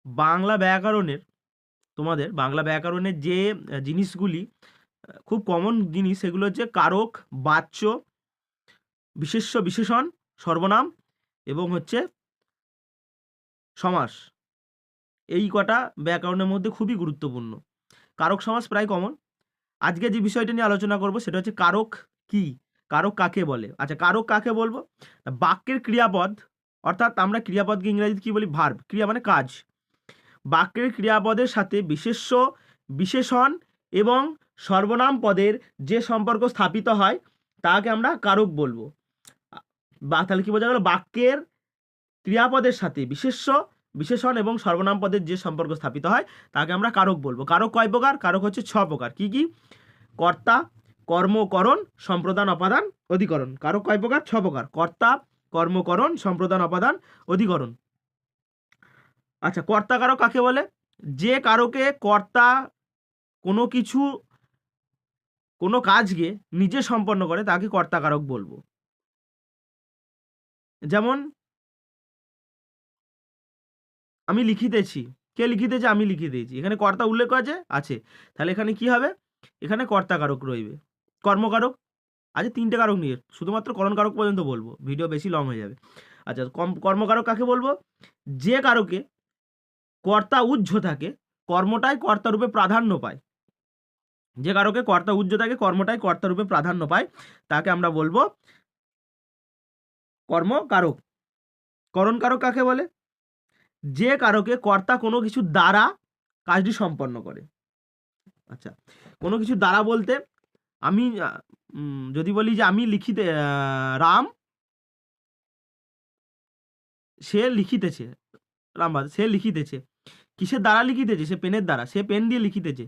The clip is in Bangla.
বাংলা ব্যাকরণের তোমাদের বাংলা ব্যাকরণের যে জিনিসগুলি খুব কমন জিনিস, সেগুলো হচ্ছে কারক, বাচ্য, বিশেষ্য, বিশেষণ, সর্বনাম এবং হচ্ছে সমাস। এই কটা ব্যাকরণের মধ্যে খুবই গুরুত্বপূর্ণ। কারক সমাস প্রায় কমন। আজকে যে বিষয়টা নিয়ে আলোচনা করব সেটা হচ্ছে কারক কি, কারক কাকে বলে। আচ্ছা, কারক কাকে বলবো? বাক্যের ক্রিয়াপদ, অর্থাৎ আমরা ক্রিয়াপদকে ইংরেজিতে কি বলি? ভার্ব। ক্রিয়া মানে কাজ। বাক্যের ক্রিয়াপদের সাথে বিশেষ্য, বিশেষণ এবং সর্বনাম পদের যে সম্পর্ক স্থাপিত হয় তাকে আমরা কারক বলবো। বা তাহলে কি বোঝা গেল? বাক্যের ক্রিয়াপদের সাথে বিশেষ্য, বিশেষণ এবং সর্বনাম পদের যে সম্পর্ক স্থাপিত হয় তাকে আমরা কারক বলবো। কারক কয় প্রকার? কারক হচ্ছে 6 প্রকার। কি কি? কর্তা, কর্ম, করণ, সম্প্রদান, অপাদান, অধিকরণ। কারক কয় প্রকার? 6 প্রকার। কর্তা, কর্ম, করণ, সম্প্রদান, অপাদান, অধিকরণ। আচ্ছা, কর্তা কারক কাকে বলে? যে কারকে কর্তা কোনো কিছু, কোনো কাজকে নিজে সম্পন্ন করে তাকে কর্তা কারক বলবো। যেমন আমি লিখিতেছি। কে লিখিতেছে? আমি লিখিতেছি। এখানে কর্তা উল্লেখ আছে। তাহলে এখানে কি হবে? এখানে কর্তা কারক রইবে। কর্মকারক, আচ্ছা 3টে কারক নিয়ে শুধুমাত্র করণ কারক পর্যন্ত বলবো, ভিডিও বেশি লং হয়ে যাবে। আচ্ছা, কর্মকারক কাকে বলবো? যে কারকে কর্তা উহ্য থাকে, কর্মটাই কর্তারূপে প্রাধান্য পায়। যে কারকে কর্তা উহ্য থাকে, কর্মটাই কর্তারূপে প্রাধান্য পায়, তাকে আমরা বলবো কর্মকারক। করণ কারক কাকে বলে? যে কারকে কর্তা কোনো কিছু দ্বারা কাজটি সম্পন্ন করে। আচ্ছা, কোনো কিছু দ্বারা বলতে আমি যদি বলি যে আমি লিখিতে রাম সে লিখিতেছে, সে লিখিতেছে। কিসের দ্বারা লিখিতেছে? সে পেনের দ্বারা, সে পেন দিয়ে লিখিতেছে।